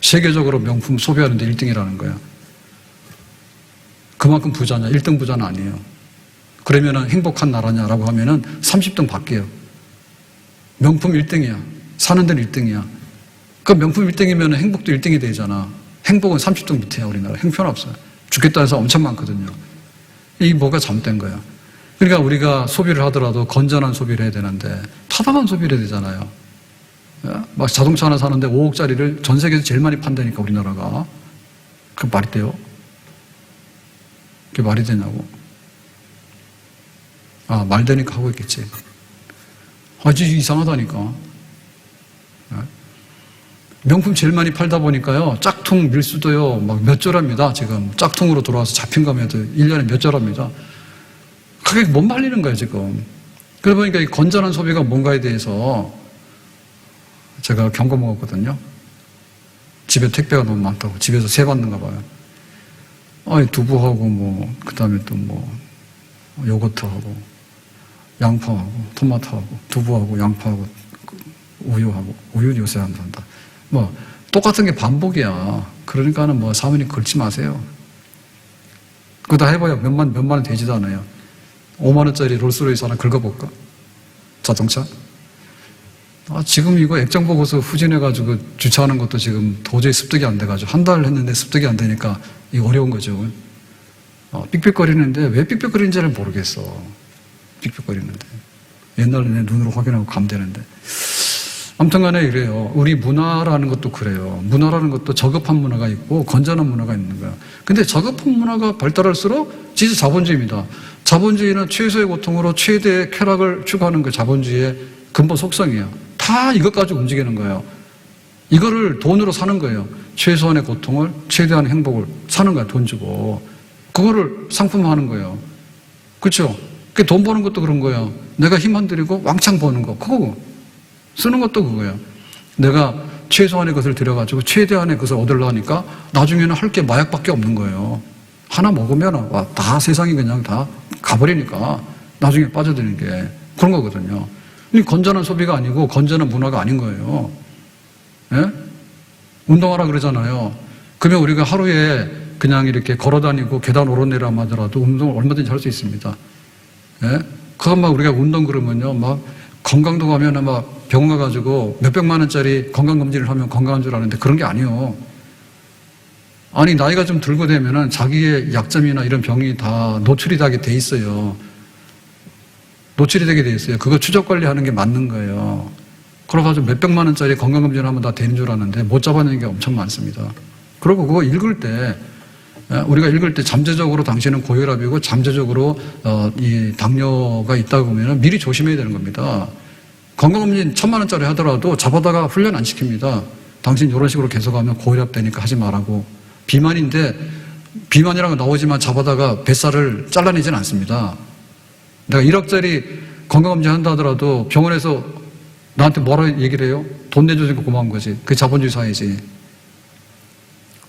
세계적으로 명품 소비하는데 1등이라는 거예요. 그만큼 부자냐? 1등 부자는 아니에요. 그러면은 행복한 나라냐라고 하면은 30등 밖에요. 명품 1등이야. 사는 데는 1등이야. 그 명품 1등이면 행복도 1등이 되잖아. 행복은 30등 밑에야, 우리나라. 형편없어요. 죽겠다는 사람 엄청 많거든요. 이게 뭐가 잘못된 거야. 그러니까 우리가 소비를 하더라도 건전한 소비를 해야 되는데 타당한 소비를 해야 되잖아요. 막 자동차 하나 사는데 5억짜리를 전 세계에서 제일 많이 판다니까, 우리나라가. 그 말이 돼요? 그게 말이 되냐고. 말 되니까 하고 있겠지. 아주 이상하다니까. 명품 제일 많이 팔다 보니까요, 짝퉁 밀수도요, 막 몇 조랍니다, 지금. 짝퉁으로 돌아와서 잡힌 거면 1년에 몇 조랍니다. 그게 못 말리는 거예요, 지금. 그러다 보니까 이 건전한 소비가 뭔가에 대해서 제가 경고 먹었거든요. 집에 택배가 너무 많다고. 집에서 세 받는가 봐요. 두부하고 그 다음에 또 요거트하고, 양파하고, 토마토하고, 두부하고, 양파하고, 우유하고, 우유 요새 안 산다. 똑같은 게 반복이야. 그러니까는 사모님 걸지 마세요. 그거 다 해봐야 몇만 원 되지도 않아요. 5만원짜리 롤스로이스 하나 긁어볼까? 자동차? 지금 이거 액정 보고서 후진해가지고 주차하는 것도 지금 도저히 습득이 안 돼가지고 한 달 했는데 습득이 안 되니까 이거 어려운 거죠. 삑삑거리는데 왜 삑삑거리는지를 모르겠어. 삑삑거리는데. 옛날에 내 눈으로 확인하고 가면 되는데. 아무튼 간에 이래요. 우리 문화라는 것도 그래요. 문화라는 것도 저급한 문화가 있고 건전한 문화가 있는 거야. 근데 저급한 문화가 발달할수록 진짜 자본주의입니다. 자본주의는 최소의 고통으로 최대의 쾌락을 추구하는 그 자본주의의 근본 속성이에요. 다 이것 가지고 움직이는 거예요. 이거를 돈으로 사는 거예요. 최소한의 고통을, 최대한의 행복을 사는 거야, 돈 주고. 그거를 상품화하는 거예요. 그렇죠? 돈 버는 것도 그런 거예요. 내가 힘 안 들이고 왕창 버는 거, 그거. 쓰는 것도 그거예요. 내가 최소한의 것을 들여가지고 최대한의 것을 얻으려고 하니까 나중에는 할 게 마약밖에 없는 거예요. 하나 먹으면 다 세상이 그냥 다 가버리니까 나중에 빠져드는 게 그런 거거든요. 건전한 소비가 아니고 건전한 문화가 아닌 거예요. 예? 운동하라 그러잖아요. 그러면 우리가 하루에 그냥 이렇게 걸어다니고 계단 오르내리라 하더라도 운동을 얼마든지 할 수 있습니다. 예? 그것만 우리가 운동 그러면요, 건강도 가면 병원 가가지고 몇백만 원짜리 건강검진을 하면 건강한 줄 아는데 그런 게 아니에요. 아니, 나이가 좀 들고 되면은 자기의 약점이나 이런 병이 다 노출이 되게 돼 있어요. 노출이 되게 돼 있어요. 그거 추적 관리하는 게 맞는 거예요. 그래가지고 몇백만 원짜리 건강검진 하면 다 되는 줄 아는데 못 잡아내는 게 엄청 많습니다. 그리고 그거 읽을 때, 우리가 읽을 때 잠재적으로 당신은 고혈압이고 잠재적으로 이 당뇨가 있다고 보면 미리 조심해야 되는 겁니다. 건강검진 1,000만 원짜리 하더라도 잡아다가 훈련 안 시킵니다. 당신 이런 식으로 계속하면 고혈압 되니까 하지 말라고. 비만인데 비만이라고 나오지만 잡아다가 뱃살을 잘라내지는 않습니다. 내가 1억짜리 건강검진 한다 하더라도 병원에서 나한테 뭐라 얘기를 해요? 돈 내주니까 고마운 거지. 그게 자본주의 사회지.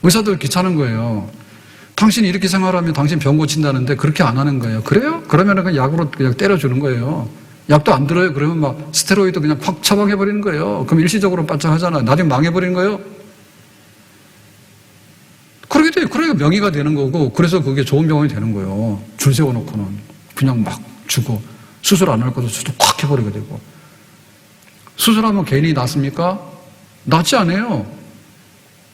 의사들 귀찮은 거예요. 당신이 이렇게 생활하면 당신 병 고친다는데 그렇게 안 하는 거예요. 그래요? 그러면 그냥 약으로 그냥 때려주는 거예요. 약도 안 들어요. 그러면 막 스테로이드 그냥 확 처방해버리는 거예요. 그럼 일시적으로 반짝하잖아요. 나중에 망해버리는 거예요. 그렇게 돼요. 그러니까 명의가 되는 거고, 그래서 그게 좋은 병원이 되는 거예요. 줄 세워놓고는. 그냥 막 주고, 수술 안 할 것도 수술 확 해버리게 되고. 수술하면 괜히 낫습니까? 낫지 않아요.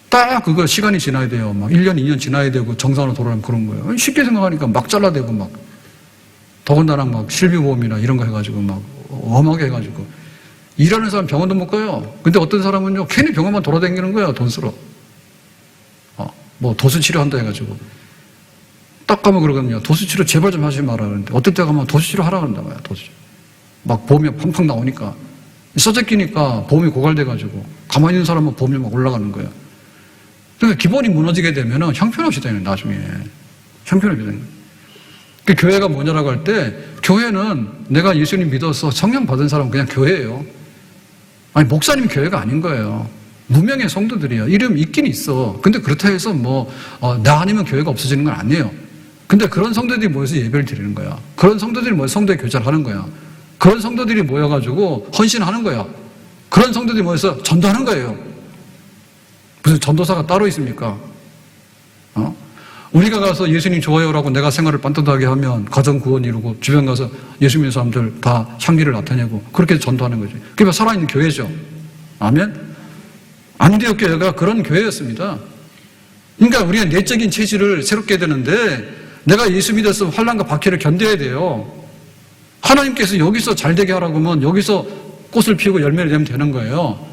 딱 그거 시간이 지나야 돼요. 막 1년, 2년 지나야 되고 정상으로 돌아가면 그런 거예요. 쉽게 생각하니까 막 잘라대고 막. 더군다나 막 실비보험이나 이런 거 해가지고 막 엄하게 해가지고. 일하는 사람 병원도 못 가요. 근데 어떤 사람은요, 괜히 병원만 돌아다니는 거예요. 돈 쓰러. 뭐 도수치료 한다 해가지고. 딱 가면 그러거든요. 도수치료 제발 좀 하지 마라 그러는데 어떨 때 가면 도수치료 하라 그런단 말이야. 도수치료. 막 보험이 팡팡 나오니까. 써재 끼니까 보험이 고갈돼가지고 가만히 있는 사람은 보험이 막 올라가는 거예요. 그러니까 기본이 무너지게 되면 형편없이 되는 나중에. 형편없이 되는 거예요. 그 교회가 뭐냐라고 할 때 교회는 내가 예수님 믿어서 성령 받은 사람은 그냥 교회예요. 아니 목사님 교회가 아닌 거예요. 무명의 성도들이에요. 이름 있긴 있어. 근데 그렇다 해서 나 아니면 교회가 없어지는 건 아니에요. 근데 그런 성도들이 모여서 예배를 드리는 거야. 그런 성도들이 모여서 성도의 교제를 하는 거야. 그런 성도들이 모여가지고 헌신하는 거야. 그런 성도들이 모여서 전도하는 거예요. 무슨 전도사가 따로 있습니까? 우리가 가서 예수님 좋아요라고 내가 생활을 빤듯하게 하면 가정 구원 이루고 주변 가서 예수 믿는 사람들 다 향기를 나타내고 그렇게 전도하는 거지. 그게 살아있는 교회죠. 아멘? 안디옥 교회가 그런 교회였습니다. 그러니까 우리가 내적인 체질을 새롭게 해야 되는데 내가 예수 믿어서 환난과 박해를 견뎌야 돼요. 하나님께서 여기서 잘 되게 하라고 하면 여기서 꽃을 피우고 열매를 내면 되는 거예요.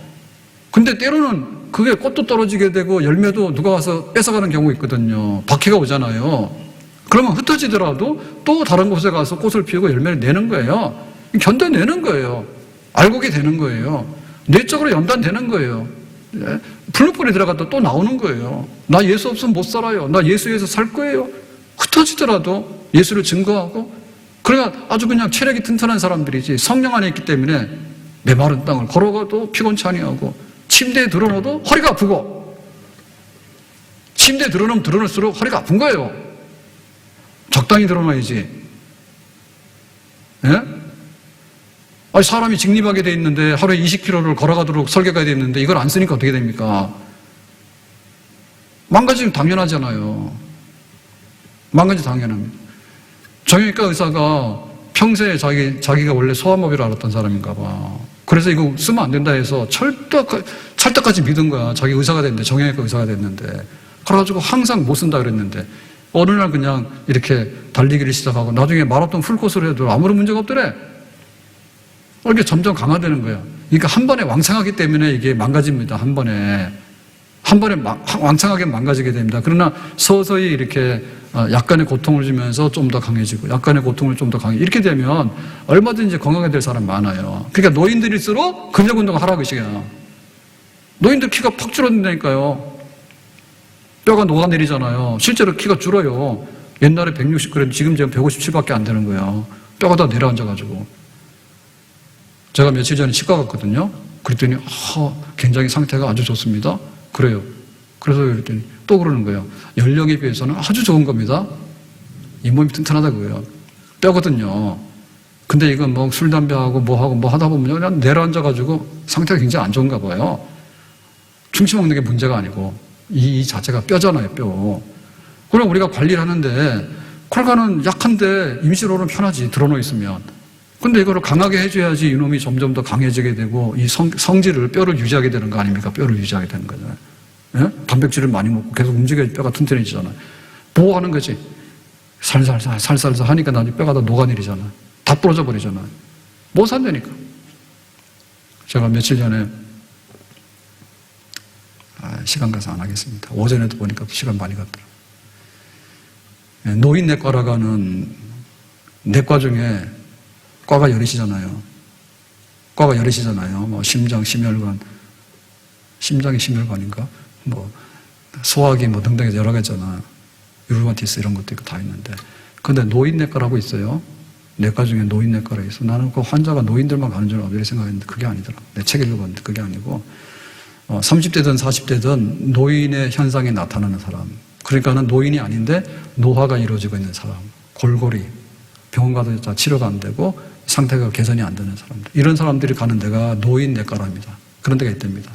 근데 때로는 그게 꽃도 떨어지게 되고 열매도 누가 와서 뺏어가는 경우가 있거든요. 박해가 오잖아요. 그러면 흩어지더라도 또 다른 곳에 가서 꽃을 피우고 열매를 내는 거예요. 견뎌내는 거예요. 알고게 되는 거예요. 내적으로 연단되는 거예요. 블루풀이 들어갔다 또 나오는 거예요. 나 예수 없으면 못 살아요. 나 예수 위해서 살 거예요. 흩어지더라도 예수를 증거하고 그러니까 아주 그냥 체력이 튼튼한 사람들이지 성령 안에 있기 때문에 메마른 땅을 걸어가도 피곤치 아니하고 침대에 들어놓아도 허리가 아프고 침대에 들어놓으면 들어놓을수록 허리가 아픈 거예요. 적당히 들어놔야지. 예? 아니, 사람이 직립하게 돼 있는데 하루에 20km를 걸어가도록 설계가 돼 있는데 이걸 안 쓰니까 어떻게 됩니까? 망가지면 당연하잖아요. 망가지면 당연합니다. 정형외과 의사가 평소에 자기가 원래 소아마비를 앓았던 사람인가 봐. 그래서 이거 쓰면 안 된다 해서 찰떡까지 믿은 거야. 자기 의사가 됐는데, 정형외과 의사가 됐는데. 그래가지고 항상 못 쓴다 그랬는데 어느 날 그냥 이렇게 달리기를 시작하고 나중에 마라톤 풀코스를 해도 아무런 문제가 없더래. 이게 점점 강화되는 거야. 그러니까 한 번에 왕창하기 때문에 이게 망가집니다. 한 번에 왕창하게 망가지게 됩니다. 그러나 서서히 이렇게 약간의 고통을 주면서 좀 더 강해지고 약간의 고통을 좀 더 강해 이렇게 되면 얼마든지 건강하게 될 사람 많아요. 그러니까 노인들일수록 근력 운동을 하라고 이시야. 노인들 키가 팍 줄어든다니까요. 뼈가 녹아내리잖아요. 실제로 키가 줄어요. 옛날에 160g, 지금 157밖에 안 되는 거예요. 뼈가 다 내려앉아가지고. 제가 며칠 전에 치과 갔거든요. 그랬더니 굉장히 상태가 아주 좋습니다. 그래요. 그래서 그랬더니 또 그러는 거예요. 연령에 비해서는 아주 좋은 겁니다. 이 몸이 튼튼하다고요. 뼈거든요. 근데 이건 뭐 술, 담배하고 뭐 하다 보면 그냥 내려앉아가지고 상태가 굉장히 안 좋은가 봐요. 충치 먹는 게 문제가 아니고 이 자체가 뼈잖아요, 뼈. 그럼 우리가 관리를 하는데 콜가는 약한데 임시로는 편하지, 들어놓여 있으면. 근데 이거를 강하게 해줘야지 이놈이 점점 더 강해지게 되고 이 성질을, 뼈를 유지하게 되는 거 아닙니까? 뼈를 유지하게 되는 거잖아요. 예? 단백질을 많이 먹고 계속 움직여야 뼈가 튼튼해지잖아요. 보호하는 거지. 살살살 하니까 나중에 뼈가 다 녹아내리잖아요. 다 부러져 버리잖아요. 못 산다니까. 제가 며칠 전에 시간 가서 안 하겠습니다. 오전에도 보니까 시간 많이 갔더라고요. 노인내과라고 하는 내과 중에 과가 여럿이잖아요. 과가 여럿이잖아요. 뭐 심장, 심혈관, 심장이 심혈관인가? 뭐 소화기 뭐 등등 여러 개잖아요. 유르마티스 이런 것도 있고 다 있는데. 근데 노인내과라고 있어요. 내과 중에 노인내과라 있어. 나는 그 환자가 노인들만 가는 줄 알고 이렇게 생각했는데 그게 아니더라. 내 책 읽어봤는데 그게 아니고 30대든 40대든 노인의 현상이 나타나는 사람. 그러니까는 노인이 아닌데 노화가 이루어지고 있는 사람. 골골이 병원 가도 치료가 안 되고 상태가 개선이 안 되는 사람들. 이런 사람들이 가는 데가 노인내과랍니다. 그런 데가 있답니다.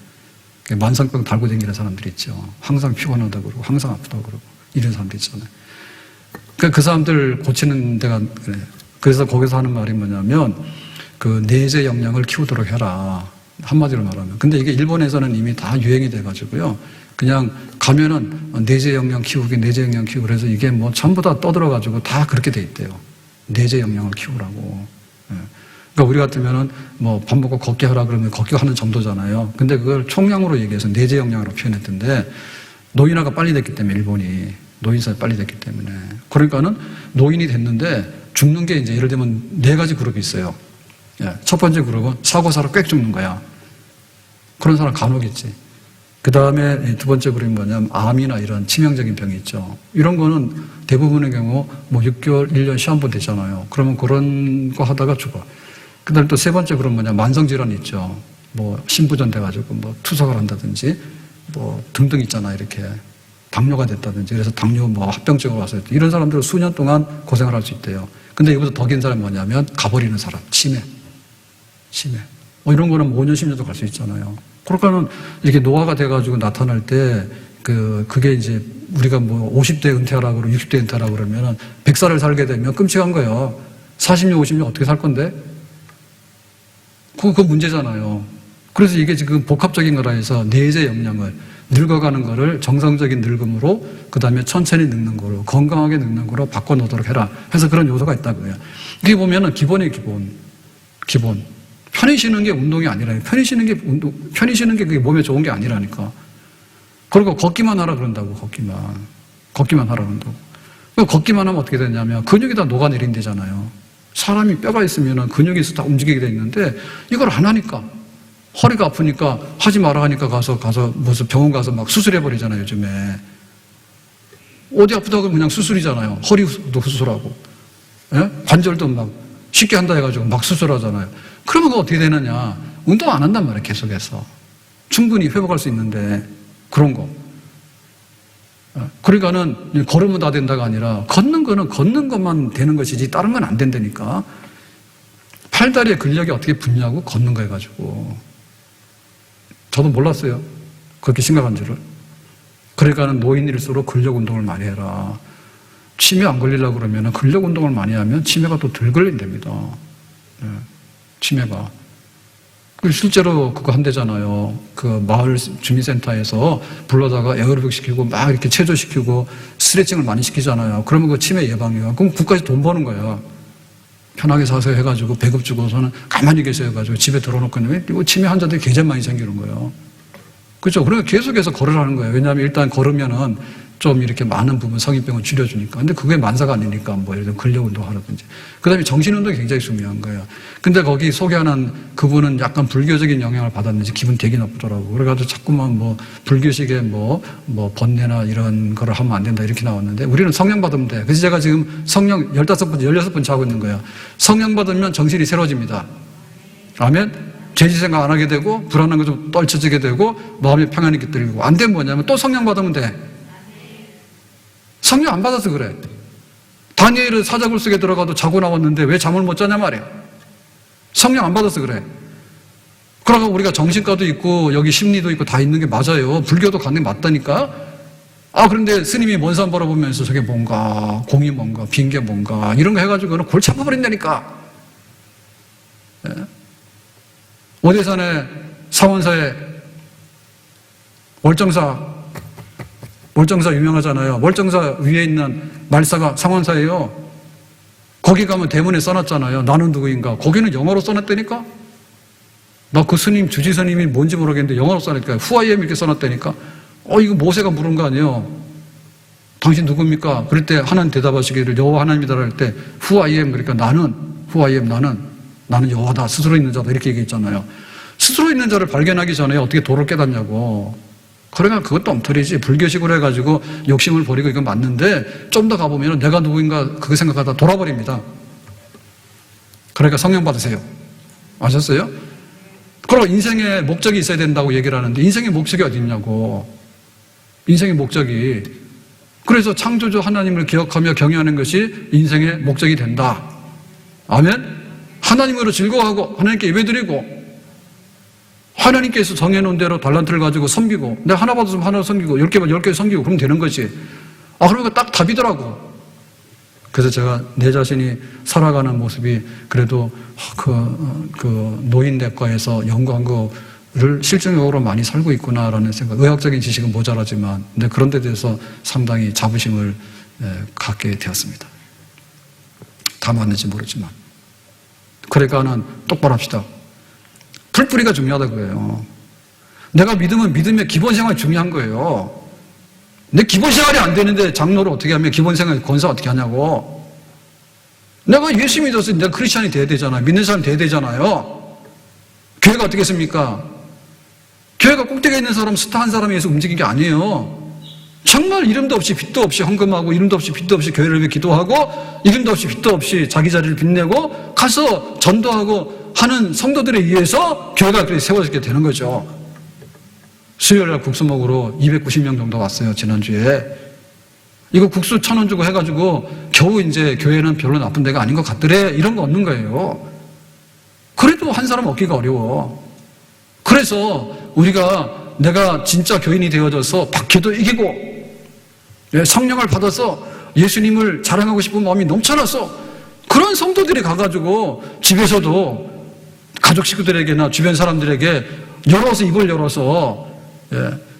만성병 달고 다니는 사람들이 있죠. 항상 피곤하다고 그러고 항상 아프다고 그러고 이런 사람들 있잖아요. 그 사람들 고치는 데가 그래. 그래서 거기서 하는 말이 뭐냐면 그 내재 역량을 키우도록 해라. 한마디로 말하면. 근데 이게 일본에서는 이미 다 유행이 돼가지고요. 그냥 가면은 내재 역량 키우기, 내재 역량 키우기 그래서 이게 뭐 전부 다 떠들어가지고 다 그렇게 돼 있대요. 내재 역량을 키우라고. 그러니까 우리 같으면은 뭐 밥 먹고 걷기 하라 그러면 걷기 하는 정도잖아요. 근데 그걸 총량으로 얘기해서 내재 역량으로 표현했던데 노인화가 빨리 됐기 때문에 일본이 노인사가 빨리 됐기 때문에 그러니까는 노인이 됐는데 죽는 게 이제 예를 들면 4가지 그룹이 있어요. 첫 번째 그룹은 사고사로 꽥 죽는 거야. 그런 사람 간혹 있지. 그 다음에 2번째 그룹이 뭐냐면 암이나 이런 치명적인 병이 있죠. 이런 거는 대부분의 경우 뭐 6개월, 1년 시한부 되잖아요. 그러면 그런 거 하다가 죽어. 그 다음에 또 3번째 그룹은 뭐냐 만성질환이 있죠. 뭐 신부전 돼가지고 뭐 투석을 한다든지 뭐 등등 있잖아 이렇게. 당뇨가 됐다든지 그래서 당뇨 뭐 합병증으로 와서 이런 사람들은 수년 동안 고생을 할 수 있대요. 근데 이거보다 더 긴 사람이 뭐냐면 가버리는 사람. 치매. 이런 거는 5년, 10년도 갈 수 있잖아요. 그러니까는 이렇게 노화가 돼가지고 나타날 때 그게 이제 우리가 뭐 50대 은퇴하라고 그러고 60대 은퇴하라고 그러면은 100살을 살게 되면 끔찍한 거예요. 40년, 50년 어떻게 살 건데? 그거 문제잖아요. 그래서 이게 지금 복합적인 거라 해서 내재 역량을 늙어가는 거를 정상적인 늙음으로 그 다음에 천천히 늙는 거로 건강하게 늙는 거로 바꿔놓도록 해라 해서 그런 요소가 있다고요. 이게 보면은 기본이에요. 기본. 편히 쉬는 게 운동이 아니라 편히 쉬는 게 그게 몸에 좋은 게 아니라니까. 그리고 걷기만 하라 그런다고 걷기만 하라 그런다고. 걷기만 하면 어떻게 되냐면 근육이 다 녹아내린대잖아요. 사람이 뼈가 있으면 근육이 다 움직이게 돼 있는데 이걸 안 하니까 허리가 아프니까 하지 마라 하니까 가서 무슨 병원 가서 막 수술해버리잖아요, 요즘에. 어디 아프다고 그냥 수술이잖아요. 허리도 수술하고. 예? 관절도 막 쉽게 한다 해가지고 막 수술하잖아요. 그러면 그거 어떻게 되느냐. 운동 안 한단 말이에요, 계속해서. 충분히 회복할 수 있는데, 그런 거. 그러니까는 걸으면 다 된다가 아니라 걷는 거는 걷는 것만 되는 것이지 다른 건 안 된다니까. 팔다리의 근력이 어떻게 붙냐고 걷는 거 해가지고. 저도 몰랐어요. 그렇게 심각한 줄을. 그러니까는 노인일수록 근력 운동을 많이 해라. 치매 안 걸리려고 그러면 근력 운동을 많이 하면 치매가 또 덜 걸린답니다. 치매가. 실제로 그거 한대잖아요. 그 마을 주민센터에서 불러다가 에어로빅 시키고 막 이렇게 체조시키고 스트레칭을 많이 시키잖아요. 그러면 그 치매 예방이야. 그럼 국가에서 돈 버는 거야. 편하게 사세요 해가지고 배급 주고서는 가만히 계세요 해가지고 집에 들어놓고 있는 치매 환자들이 굉장히 많이 생기는 거예요. 그렇죠? 그러니까 계속해서 걸으라는 거예요. 왜냐하면 일단 걸으면은 좀 이렇게 많은 부분 성인병을 줄여주니까. 근데 그게 만사가 아니니까 뭐 예를 들면 근력 운동 하라든지. 그 다음에 정신 운동이 굉장히 중요한 거예요. 근데 거기 소개하는 그분은 약간 불교적인 영향을 받았는지 기분 되게 나쁘더라고. 그래가지고 자꾸만 뭐 불교식의 뭐 번뇌나 이런 거를 하면 안 된다 이렇게 나왔는데 우리는 성령 받으면 돼. 그래서 제가 지금 성령 15번, 16번째 하고 있는 거예요. 성령 받으면 정신이 새로워집니다. 아멘? 죄지 생각 안 하게 되고 불안한 거 좀 떨쳐지게 되고 마음이 평안이 깃들고 안 되면 뭐냐면 또 성령 받으면 돼. 성령 안 받아서 그래. 다니엘은 사자굴 속에 들어가도 자고 나왔는데 왜 잠을 못 자냐 말이야. 성령 안 받아서 그래. 그러고 우리가 정신과도 있고 여기 심리도 있고 다 있는 게 맞아요. 불교도 가는 게 맞다니까. 그런데 스님이 먼 산 바라보면서 저게 뭔가 공이 뭔가 빈게 뭔가 이런 거 해가지고는 골치 아파버린다니까. 예? 오대산에 사원사에 월정사 월정사 유명하잖아요. 월정사 위에 있는 말사가 상원사예요. 거기 가면 대문에 써놨잖아요. 나는 누구인가. 거기는 영어로 써놨다니까. 나 그 스님, 주지 스님이 뭔지 모르겠는데 영어로 써놨다니까. Who I am 이렇게 써놨다니까. 이거 모세가 물은 거 아니에요. 당신 누굽니까? 그럴 때 하나님 대답하시기를 여호와 하나님이다 할 때 Who I am 그러니까 나는 Who I am 나는 여호와다. 스스로 있는 자다. 이렇게 얘기했잖아요. 스스로 있는 자를 발견하기 전에 어떻게 도를 깨닫냐고. 그러니까 그것도 엉터리지. 불교식으로 해가지고 욕심을 버리고 이건 맞는데 좀 더 가보면 내가 누구인가 그거 생각하다 돌아버립니다. 그러니까 성령 받으세요. 아셨어요? 그리고 인생의 목적이 있어야 된다고 얘기를 하는데 인생의 목적이 어디 있냐고. 인생의 목적이. 그래서 창조주 하나님을 기억하며 경외하는 것이 인생의 목적이 된다. 아멘? 하나님으로 즐거워하고 하나님께 예배드리고 하나님께서 정해놓은 대로 달란트를 가지고 섬기고 내가 하나 받았으면 하나 섬기고 10개만 10개 섬기고 그러면 되는 거지. 그러니까 딱 답이더라고. 그래서 제가 내 자신이 살아가는 모습이 그래도 그 노인내과에서 연구한 거를 실증적으로 많이 살고 있구나라는 생각. 의학적인 지식은 모자라지만 근데 그런 데 대해서 상당히 자부심을 갖게 되었습니다. 다 맞는지 모르지만. 그러니까는 똑바로 합시다. 풀뿌리가 중요하다고 해요. 내가 믿으면 믿음의 기본 생활이 중요한 거예요. 내 기본 생활이 안 되는데 장로를 어떻게 하면 기본 생활 권사 어떻게 하냐고. 내가 예수 믿어서 내가 크리스찬이 돼야 되잖아요. 믿는 사람이 돼야 되잖아요. 교회가 어떻게 했습니까? 교회가 꼭대기에 있는 사람 스타 한 사람에 의해서 움직인 게 아니에요. 정말 이름도 없이 빚도 없이 헌금하고 이름도 없이 빚도 없이 교회를 위해 기도하고 이름도 없이 빚도 없이 자기 자리를 빛내고 가서 전도하고 하는 성도들에 의해서 교회가 그렇게 세워지게 되는 거죠. 수요일날 국수 먹으러 290명 정도 왔어요. 지난주에. 이거 국수 1,000원 주고 해가지고 겨우 이제 교회는 별로 나쁜 데가 아닌 것 같더래. 이런 거 없는 거예요. 그래도 한 사람 얻기가 어려워. 그래서 우리가 내가 진짜 교인이 되어져서 박해도 이기고 성령을 받아서 예수님을 자랑하고 싶은 마음이 넘쳐나서 그런 성도들이 가가지고 집에서도 가족 식구들에게나 주변 사람들에게 열어서 입을 열어서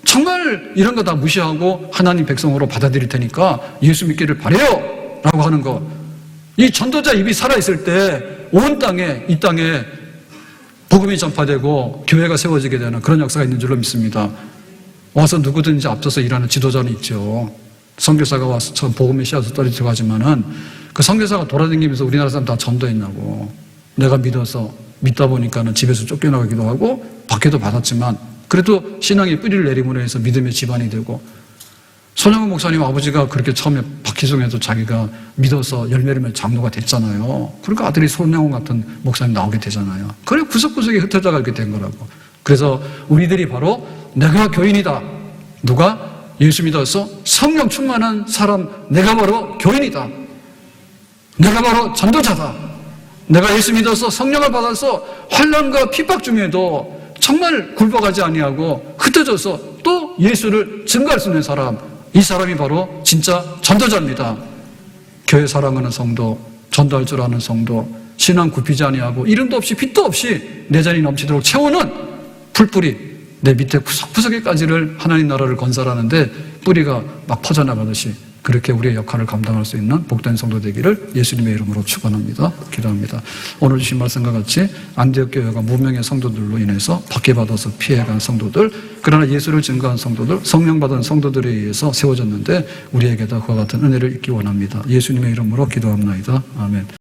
정말 이런 거 다 무시하고 하나님 백성으로 받아들일 테니까 예수 믿기를 바래요 라고 하는 거. 이 전도자 입이 살아있을 때 온 땅에 이 땅에 복음이 전파되고 교회가 세워지게 되는 그런 역사가 있는 줄로 믿습니다. 와서 누구든지 앞서서 일하는 지도자는 있죠. 선교사가 와서 저 복음의 씨앗을 떨어지고 하지만은 그 선교사가 돌아다니면서 우리나라 사람 다 전도했냐고. 내가 믿다 보니까는 집에서 쫓겨나가기도 하고 박해도 받았지만 그래도 신앙의 뿌리를 내림으로 해서 믿음의 집안이 되고 손영훈 목사님 아버지가 그렇게 처음에 박희송에서 자기가 믿어서 열매를 맺은 장로가 됐잖아요. 그러니까 아들이 손영훈 같은 목사님 나오게 되잖아요. 그래 구석구석에 흩어져가 이렇게 된 거라고. 그래서 우리들이 바로 내가 교인이다. 누가? 예수 믿어서 성령 충만한 사람, 내가 바로 교인이다. 내가 바로 전도자다. 내가 예수 믿어서 성령을 받아서 환난과 핍박 중에도 정말 굴복하지 아니하고 흩어져서 또 예수를 증거할 수 있는 사람, 이 사람이 바로 진짜 전도자입니다. 교회 사랑하는 성도, 전도할 줄 아는 성도, 신앙 굽히지 아니하고 이름도 없이 빚도 없이 내 잔이 넘치도록 채우는 풀뿌리, 내 밑에 구석구석에까지를 하나님 나라를 건설하는데 뿌리가 막 퍼져나가듯이 그렇게 우리의 역할을 감당할 수 있는 복된 성도 되기를 예수님의 이름으로 축원합니다. 기도합니다. 오늘 주신 말씀과 같이 안디옥 교회가 무명의 성도들로 인해서 박해받아서 피해간 성도들, 그러나 예수를 증거한 성도들, 성령 받은 성도들에 의해서 세워졌는데 우리에게도 그와 같은 은혜를 입기 원합니다. 예수님의 이름으로 기도합니다. 아멘.